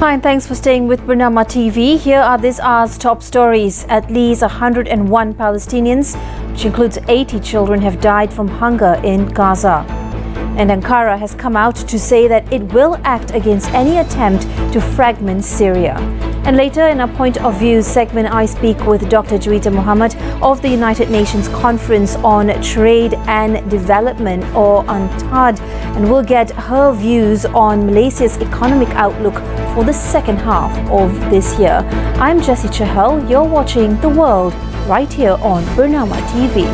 Hi, and thanks for staying with Bernama TV. Here are this hour's top stories. At least 101 Palestinians, which includes 80 children, have died from hunger in Gaza. And Ankara has come out to say that it will act against any attempt to fragment Syria. And later in our Point of View segment, I speak with Dr. JUITA MOHAMAD of the United Nations Conference on Trade and Development, or UNCTAD, and we'll get her views on Malaysia's economic outlook for the second half of this year. I'm JESSY CHAHAL. You're watching The World right here on Bernama TV.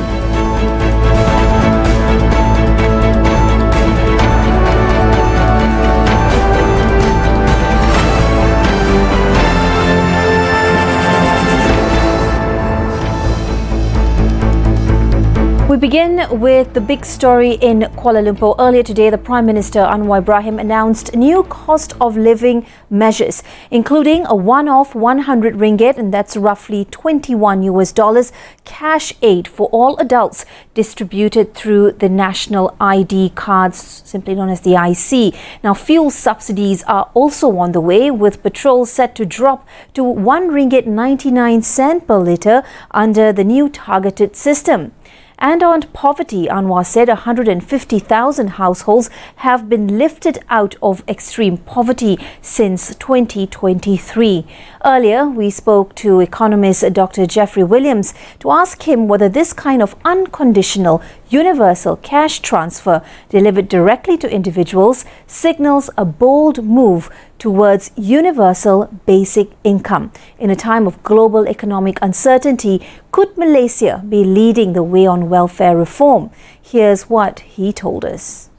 We begin with the big story in Kuala Lumpur. Earlier today, the Prime Minister Anwar Ibrahim announced new cost of living measures, including a one-off 100 ringgit, and that's roughly $21 cash aid for all adults distributed through the national ID cards, simply known as the IC. Now, fuel subsidies are also on the way, with petrol set to drop to 1 ringgit 99 cent per litre under the new targeted system. And on poverty, Anwar said 150,000 households have been lifted out of extreme poverty since 2023. Earlier, we spoke to Economist Dr. Jeffrey Williams to ask him whether this kind of unconditional universal cash transfer delivered directly to individuals signals a bold move towards universal basic income. In a time of global economic uncertainty, could Malaysia be leading the way on welfare reform? Here's what he told us.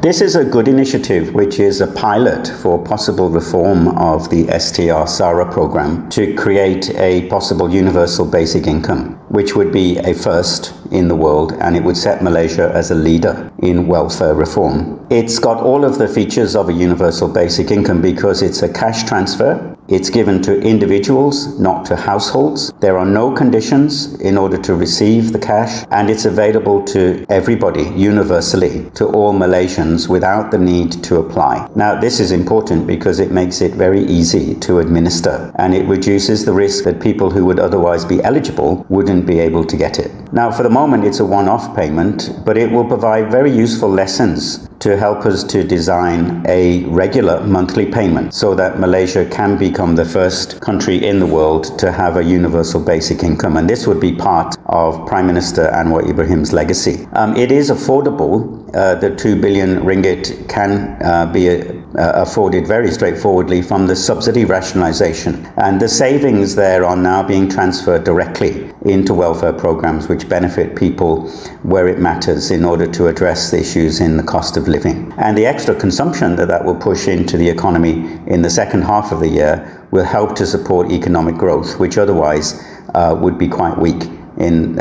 This is a good initiative, which is a pilot for possible reform of the STR-SARA program to create a possible universal basic income, which would be a first in the world, and it would set Malaysia as a leader in welfare reform. It's got all of the features of a universal basic income because it's a cash transfer. It's given to individuals, not to households. There are no conditions in order to receive the cash, and it's available to everybody universally, to all Malaysians, without the need to apply. Now, this is important because it makes it very easy to administer, and it reduces the risk that people who would otherwise be eligible wouldn't be able to get it. Now, for the moment, it's a one-off payment, but it will provide very useful lessons to help us to design a regular monthly payment so that Malaysia can become the first country in the world to have a universal basic income. And this would be part of Prime Minister Anwar Ibrahim's legacy. It is affordable. The 2 billion ringgit can be afforded very straightforwardly from the subsidy rationalisation. And the savings there are now being transferred directly into welfare programs which benefit people where it matters in order to address the issues in the cost of living. And the extra consumption that will push into the economy in the second half of the year will help to support economic growth, which otherwise would be quite weak in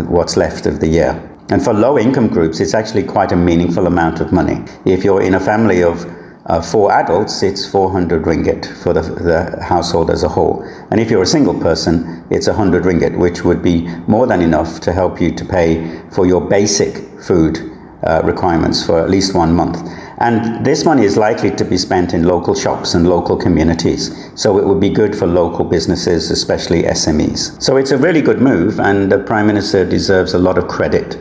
what's left of the year. And for low-income groups, it's actually quite a meaningful amount of money. If you're in a family of 4 adults, it's 400 ringgit for the household as a whole. And if you're a single person, it's 100 ringgit, which would be more than enough to help you to pay for your basic food requirements for at least 1 month. And this money is likely to be spent in local shops and local communities. So it would be good for local businesses, especially SMEs. So it's a really good move, and the Prime Minister deserves a lot of credit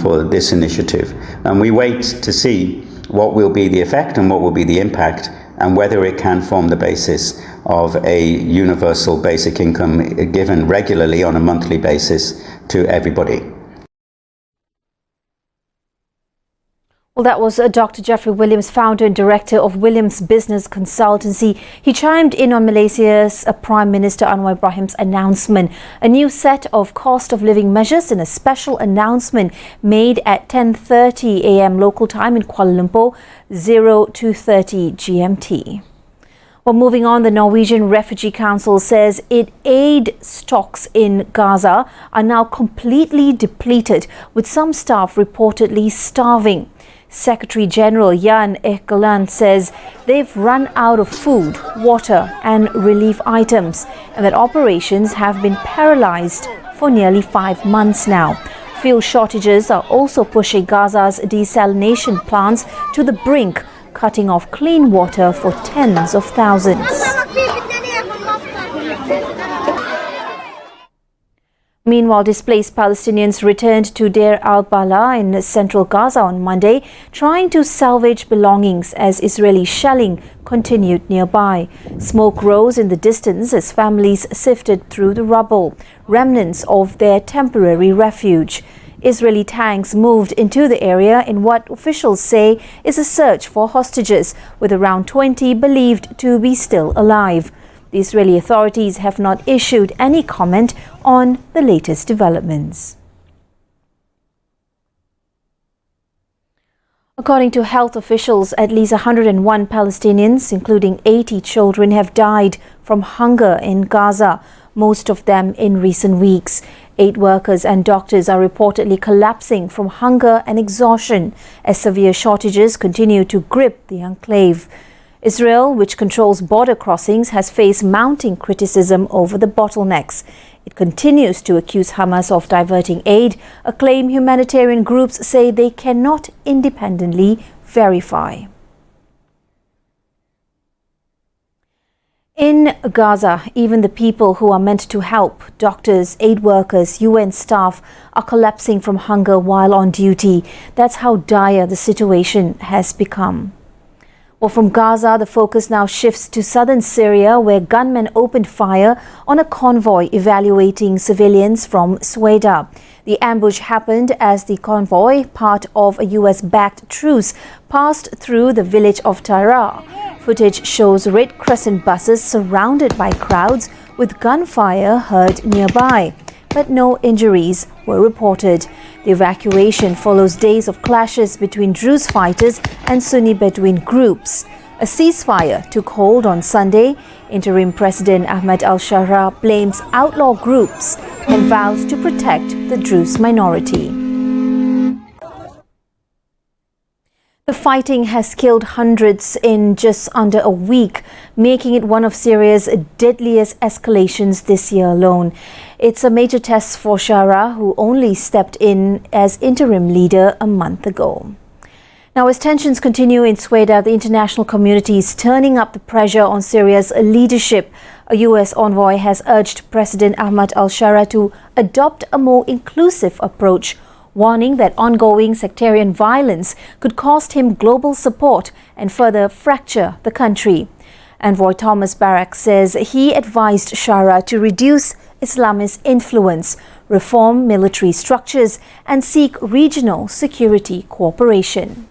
for this initiative. And we wait to see what will be the effect and what will be the impact, and whether it can form the basis of a universal basic income given regularly on a monthly basis to everybody. Well, that was Dr. Jeffrey Williams, founder and director of Williams Business Consultancy. He chimed in on Malaysia's Prime Minister Anwar Ibrahim's announcement, a new set of cost of living measures in a special announcement made at 10:30 a.m. local time in Kuala Lumpur, 02:30 GMT. Well, moving on, the Norwegian Refugee Council says its aid stocks in Gaza are now completely depleted, with some staff reportedly starving. Secretary General Jan Egeland says they've run out of food, water and relief items, and that operations have been paralyzed for nearly 5 months now. Fuel shortages are also pushing Gaza's desalination plants to the brink, cutting off clean water for tens of thousands. Meanwhile, displaced Palestinians returned to Deir al-Balah in central Gaza on Monday, trying to salvage belongings as Israeli shelling continued nearby. Smoke rose in the distance as families sifted through the rubble, remnants of their temporary refuge. Israeli tanks moved into the area in what officials say is a search for hostages, with around 20 believed to be still alive. The Israeli authorities have not issued any comment on the latest developments. According to health officials, at least 101 Palestinians, including 80 children, have died from hunger in Gaza, most of them in recent weeks. Aid workers and doctors are reportedly collapsing from hunger and exhaustion as severe shortages continue to grip the enclave. Israel, which controls border crossings, has faced mounting criticism over the bottlenecks. It continues to accuse Hamas of diverting aid, a claim humanitarian groups say they cannot independently verify. In Gaza, even the people who are meant to help, doctors, aid workers, UN staff, are collapsing from hunger while on duty. That's how dire the situation has become. Well, from Gaza, the focus now shifts to southern Syria, where gunmen opened fire on a convoy evacuating civilians from Ceuta. The ambush happened as the convoy, part of a US-backed truce, passed through the village of Tyra. Footage shows Red Crescent buses surrounded by crowds with gunfire heard nearby, but no injuries were reported. The evacuation follows days of clashes between Druze fighters and Sunni Bedouin groups. A ceasefire took hold on Sunday. Interim President Ahmed al-Shara blames outlaw groups and vows to protect the Druze minority. The fighting has killed hundreds in just under a week, making it one of Syria's deadliest escalations this year alone. It's a major test for Shara, who only stepped in as interim leader a month ago. Now, as tensions continue in Ceuta, the international community is turning up the pressure on Syria's leadership. A US envoy has urged President Ahmed al-Shara to adopt a more inclusive approach, warning that ongoing sectarian violence could cost him global support and further fracture the country. Envoy Thomas Barak says he advised Shara to reduce Islamist influence, reform military structures, and seek regional security cooperation.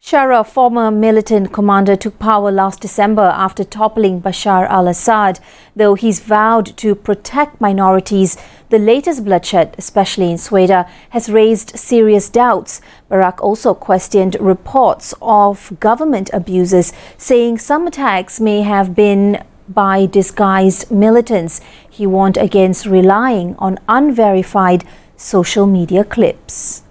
Shara, a former militant commander, took power last December after toppling Bashar al-Assad. Though he's vowed to protect minorities, the latest bloodshed, especially in Ceuta, has raised serious doubts. Barak also questioned reports of government abuses, saying some attacks may have been by disguised militants. He warned against relying on unverified social media clips.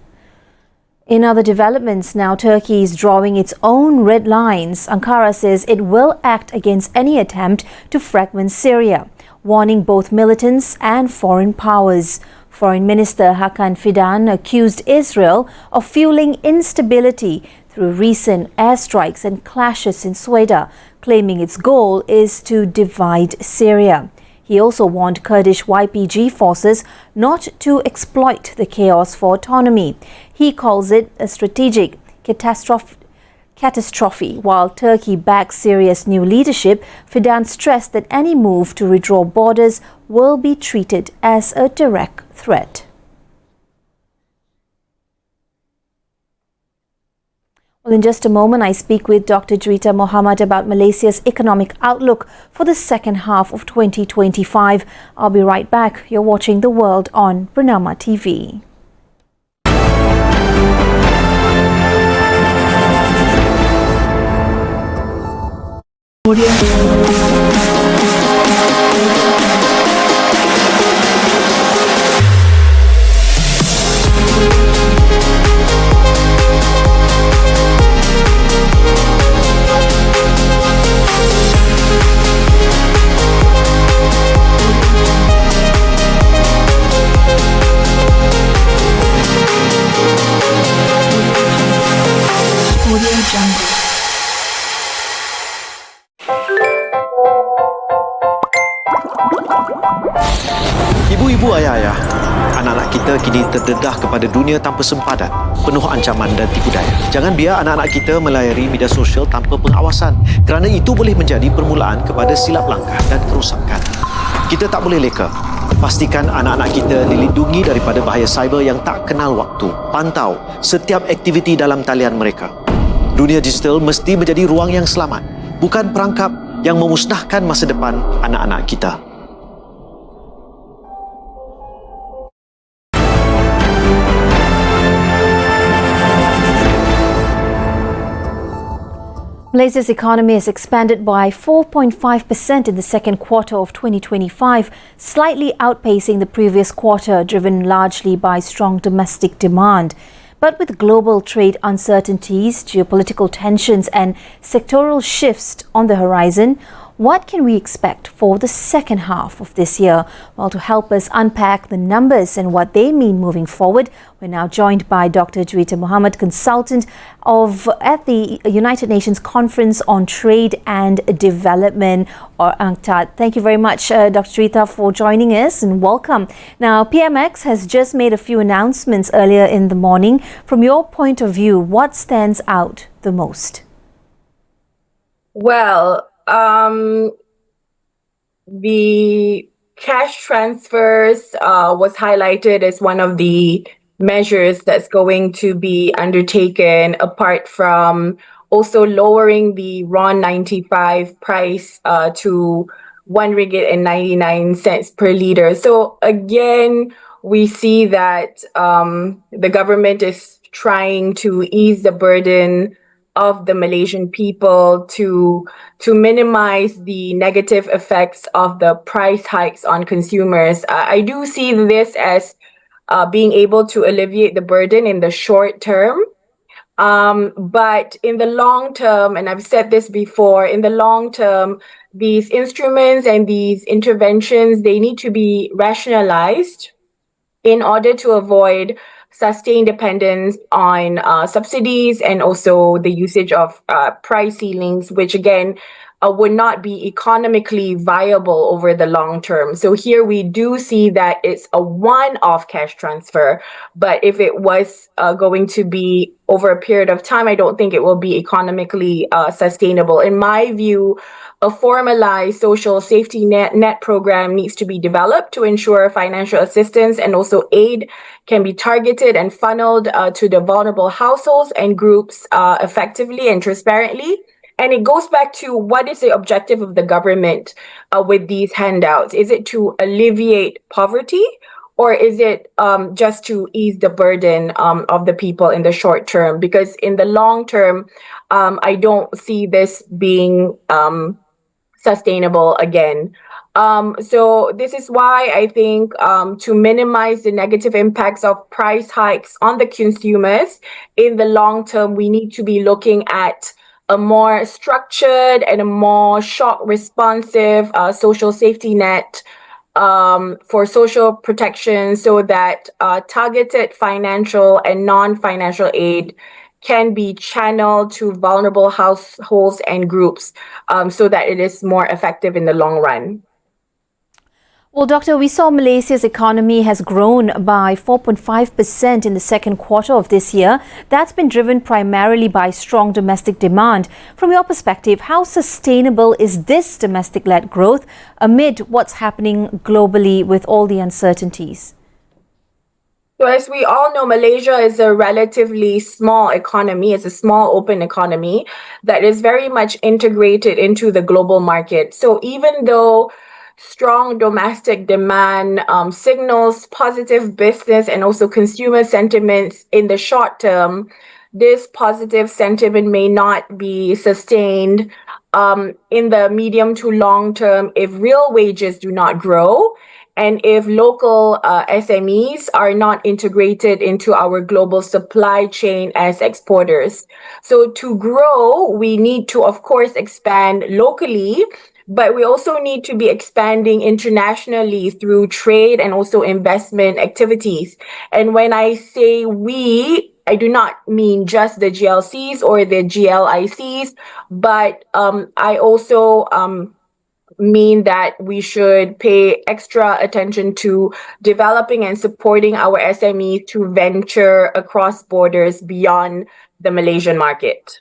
In other developments now, Turkey is drawing its own red lines. Ankara says it will act against any attempt to fragment Syria, warning both militants and foreign powers. Foreign Minister Hakan Fidan accused Israel of fueling instability through recent airstrikes and clashes in Ceuta, claiming its goal is to divide Syria. He also warned Kurdish YPG forces not to exploit the chaos for autonomy. He calls it a strategic catastrophe. While Turkey backs Syria's new leadership, Fidan stressed that any move to redraw borders will be treated as a direct threat. Well, in just a moment, I speak with Dr. JUITA MOHAMAD about Malaysia's economic outlook for the second half of 2025. I'll be right back. You're watching The World on Bernama TV. kita kini terdedah kepada dunia tanpa sempadan, penuh ancaman dan tipu daya. Jangan biar anak-anak kita melayari media sosial tanpa pengawasan, kerana itu boleh menjadi permulaan kepada silap langkah dan kerosakan. Kita tak boleh leka. Pastikan anak-anak kita dilindungi daripada bahaya cyber yang tak kenal waktu. Pantau setiap aktiviti dalam talian mereka. Dunia digital mesti menjadi ruang yang selamat, bukan perangkap yang memusnahkan masa depan anak-anak kita. Malaysia's economy has expanded by 4.5% in the second quarter of 2025, slightly outpacing the previous quarter, driven largely by strong domestic demand. But with global trade uncertainties, geopolitical tensions and sectoral shifts on the horizon, what can we expect for the second half of this year? Well, to help us unpack the numbers and what they mean moving forward, we're now joined by Dr. JUITA MOHAMAD, consultant at the United Nations Conference on Trade and Development, or UNCTAD. Thank you very much, Dr. JUITA, for joining us, and welcome. Now, PMX has just made a few announcements earlier in the morning. From your point of view, what stands out the most? Well, the cash transfers was highlighted as one of the measures that's going to be undertaken, apart from also lowering the RON 95 price to RM1.99 per litre. So again, we see that the government is trying to ease the burden of the Malaysian people to minimize the negative effects of the price hikes on consumers. I do see this as being able to alleviate the burden in the short term. But in the long term, and I've said this before, in the long term, these instruments and these interventions, they need to be rationalized in order to avoid sustained dependence on subsidies and also the usage of price ceilings, which again would not be economically viable over the long term. So here we do see that it's a one-off cash transfer, but if it was going to be over a period of time, I don't think it will be economically sustainable. In my view, a formalized social safety net program needs to be developed to ensure financial assistance and also aid can be targeted and funneled to the vulnerable households and groups effectively and transparently. And it goes back to what is the objective of the government with these handouts? Is it to alleviate poverty, or is it just to ease the burden of the people in the short term? Because in the long term, I don't see this being sustainable again. So this is why I think to minimize the negative impacts of price hikes on the consumers in the long term, we need to be looking at a more structured and a more shock responsive social safety net for social protection, so that targeted financial and non-financial aid can be channeled to vulnerable households and groups so that it is more effective in the long run. Well, Doctor, we saw Malaysia's economy has grown by 4.5% in the second quarter of this year. That's been driven primarily by strong domestic demand. From your perspective, how sustainable is this domestic-led growth amid what's happening globally with all the uncertainties? So as we all know, Malaysia is a relatively small economy. It's a small open economy that is very much integrated into the global market. So even though strong domestic demand signals positive business and also consumer sentiments in the short term, this positive sentiment may not be sustained in the medium to long term if real wages do not grow and if local SMEs are not integrated into our global supply chain as exporters. So to grow, we need to, of course, expand locally, but we also need to be expanding internationally through trade and also investment activities. And when I say we, I do not mean just the GLCs or the GLICs, but I also mean that we should pay extra attention to developing and supporting our SMEs to venture across borders beyond the Malaysian market.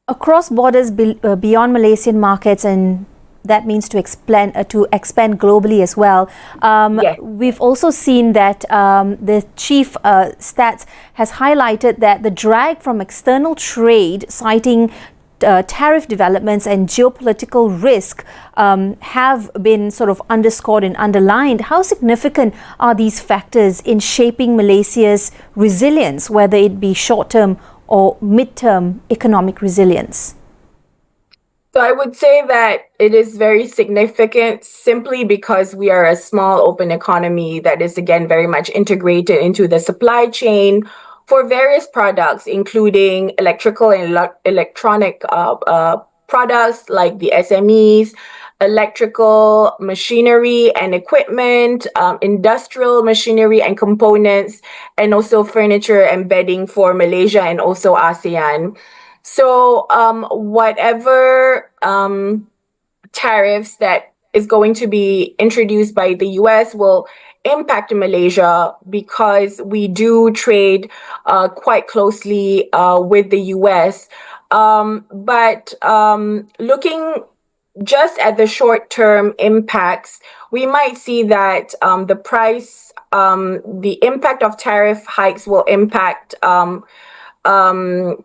Across borders beyond Malaysian markets, and that means to expand globally as well. Yes. We've also seen that the chief stats has highlighted that the drag from external trade, citing tariff developments and geopolitical risk, have been sort of underscored and underlined. How significant are these factors in shaping Malaysia's resilience, whether it be short-term or mid-term economic resilience? So I would say that it is very significant simply because we are a small open economy that is, again, very much integrated into the supply chain for various products, including electrical and electronic products like the SMEs, electrical machinery and equipment, industrial machinery and components, and also furniture and bedding for Malaysia and also ASEAN. So whatever tariffs that is going to be introduced by the US will impact Malaysia because we do trade quite closely with the US. But looking just at the short-term impacts, we might see that the impact of tariff hikes will impact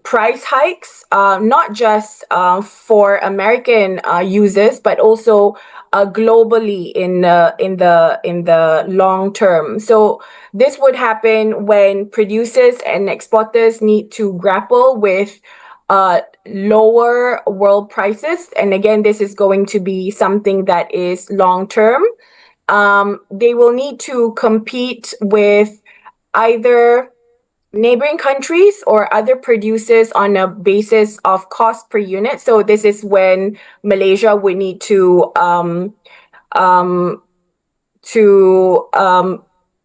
price hikes, not just for American users, but also globally in the long term. So this would happen when producers and exporters need to grapple with lower world prices, and again, this is going to be something that is long term. They will need to compete with either neighboring countries or other producers on a basis of cost per unit. So this is when Malaysia would need to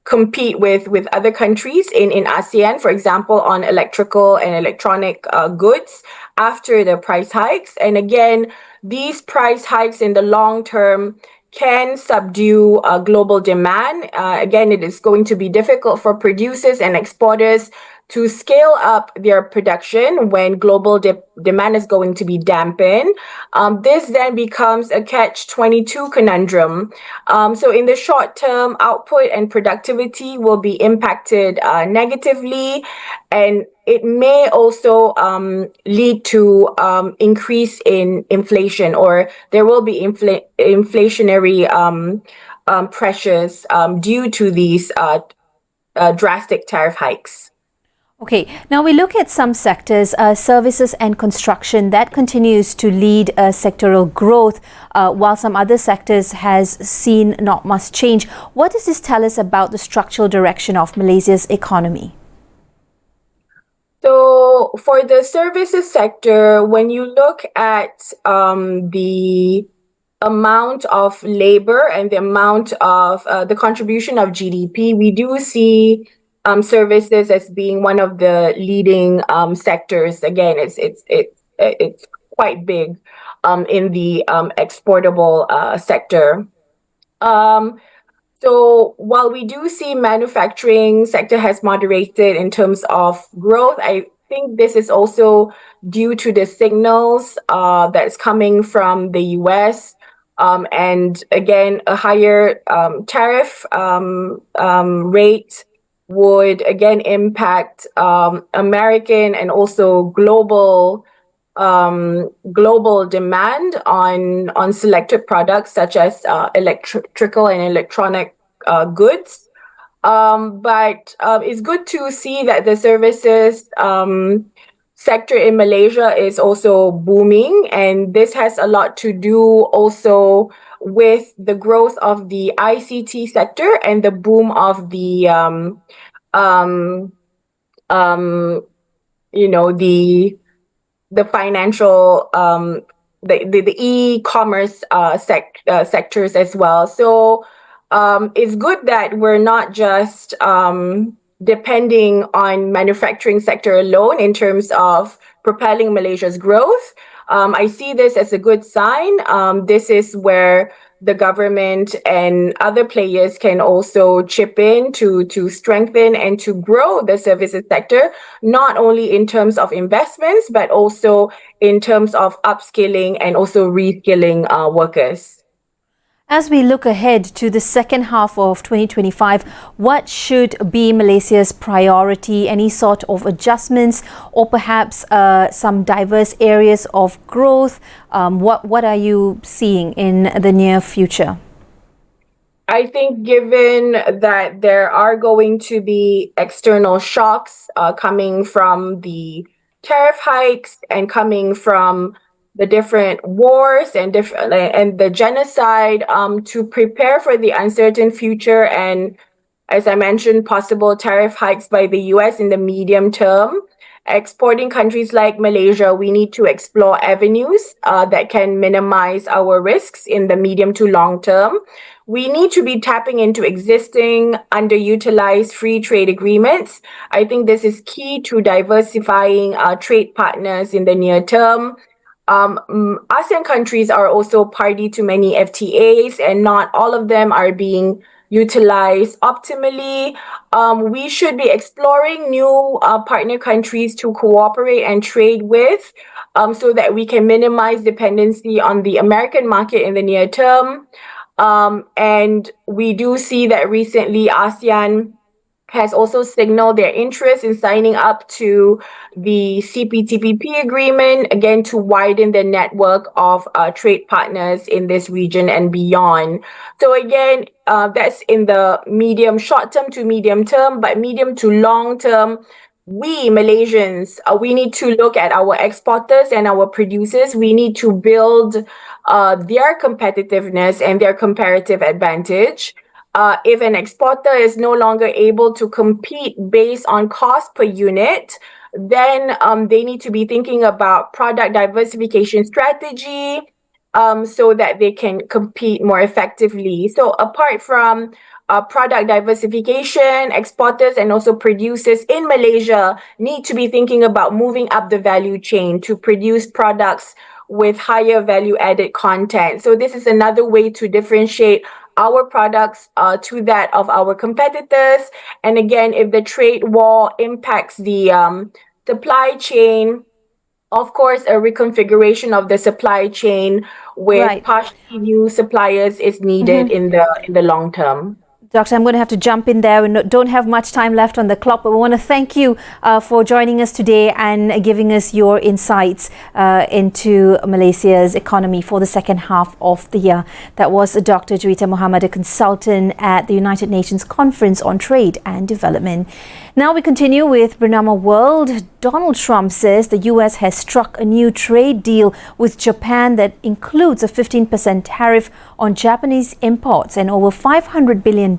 compete with other countries in ASEAN, for example, on electrical and electronic goods after the price hikes. And again, these price hikes in the long term can subdue global demand. Again, it is going to be difficult for producers and exporters to scale up their production when global demand is going to be dampened. This then becomes a catch-22 conundrum. So in the short term, output and productivity will be impacted negatively, and it may also lead to increase in inflation, or there will be inflationary pressures due to these drastic tariff hikes. Okay, now we look at some sectors, services and construction, that continues to lead sectoral growth, while some other sectors has seen not much change. What does this tell us about the structural direction of Malaysia's economy? So for the services sector, when you look at the amount of labor and the amount of the contribution of GDP, we do see services as being one of the leading sectors. Again, it's quite big in the exportable sector. So while we do see manufacturing sector has moderated in terms of growth, I think this is also due to the signals that's coming from the US. And again, a higher tariff rate would again impact American and also global demand on selected products such as electrical and electronic goods. But it's good to see that the services sector in Malaysia is also booming, and this has a lot to do also with the growth of the ICT sector and the boom of the the financial the e-commerce sectors as well. So it's good that we're not just depending on manufacturing sector alone in terms of propelling Malaysia's growth. I see this as a good sign. This is where the government and other players can also chip in to strengthen and to grow the services sector, not only in terms of investments, but also in terms of upskilling and also reskilling workers. As we look ahead to the second half of 2025, what should be Malaysia's priority? Any sort of adjustments or perhaps some diverse areas of growth? What are you seeing in the near future? I think given that there are going to be external shocks coming from the tariff hikes and coming from the different wars and the genocide, to prepare for the uncertain future and, as I mentioned, possible tariff hikes by the US in the medium term. Exporting countries like Malaysia, we need to explore avenues that can minimize our risks in the medium to long term. We need to be tapping into existing underutilized free trade agreements. I think this is key to diversifying our trade partners in the near term. ASEAN countries are also party to many FTAs, and not all of them are being utilized optimally. We should be exploring new partner countries to cooperate and trade with, so that we can minimize dependency on the American market in the near term. And we do see that recently ASEAN has also signaled their interest in signing up to the CPTPP agreement, again, to widen the network of trade partners in this region and beyond. So again, that's in the short term to medium term, but medium to long term, we Malaysians, we need to look at our exporters and our producers. We need to build their competitiveness and their comparative advantage. If an exporter is no longer able to compete based on cost per unit, then they need to be thinking about product diversification strategy, so that they can compete more effectively. So apart from product diversification, exporters and also producers in Malaysia need to be thinking about moving up the value chain to produce products with higher value added content. So this is another way to differentiate our products to that of our competitors. And again, if the trade war impacts the supply chain, of course, a reconfiguration of the supply chain with partially new suppliers is needed in the long term. Doctor, I'm going to have to jump in there. We don't have much time left on the clock, but we want to thank you for joining us today and giving us your insights into Malaysia's economy for the second half of the year. That was Dr. JUITA MOHAMAD, a consultant at the United Nations Conference on Trade and Development. Now we continue with Bernama World. Donald Trump says the US has struck a new trade deal with Japan that includes a 15% tariff on Japanese imports and over $500 billion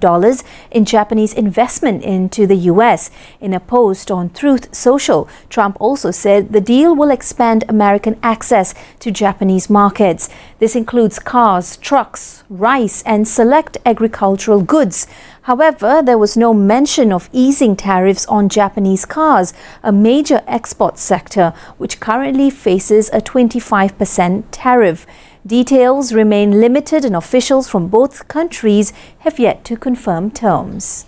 in Japanese investment into the US. In a post on Truth Social, Trump also said the deal will expand American access to Japanese markets. This includes cars, trucks, rice, and select agricultural goods. However, there was no mention of easing tariffs on Japanese cars, a major export sector which currently faces a 25% tariff. Details remain limited and officials from both countries have yet to confirm terms.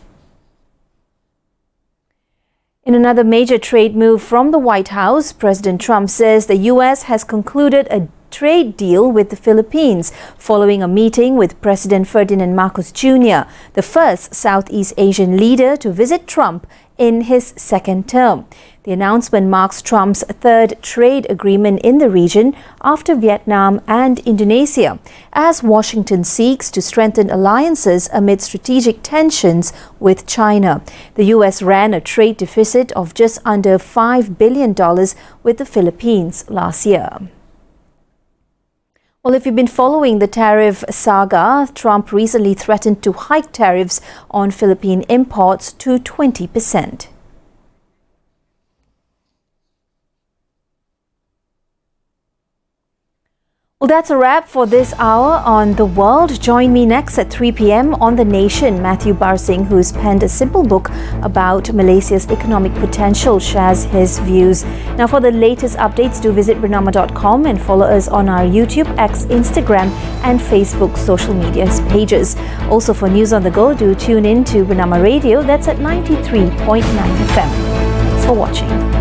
In another major trade move from the White House, President Trump says the US has concluded a trade deal with the Philippines following a meeting with President Ferdinand Marcos Jr., the first Southeast Asian leader to visit Trump in his second term. The announcement marks Trump's third trade agreement in the region after Vietnam and Indonesia, as Washington seeks to strengthen alliances amid strategic tensions with China. The US ran a trade deficit of just under $5 billion with the Philippines last year. Well, if you've been following the tariff saga, Trump recently threatened to hike tariffs on Philippine imports to 20%. Well, that's a wrap for this hour on The World. Join me next at 3 p.m. on The Nation. Matthew Barsing, who's penned a simple book about Malaysia's economic potential, shares his views. Now, for the latest updates, do visit Bernama.com and follow us on our YouTube, X, Instagram and Facebook social media pages. Also, for news on the go, do tune in to Bernama Radio. That's at 93.9 FM. Thanks for watching.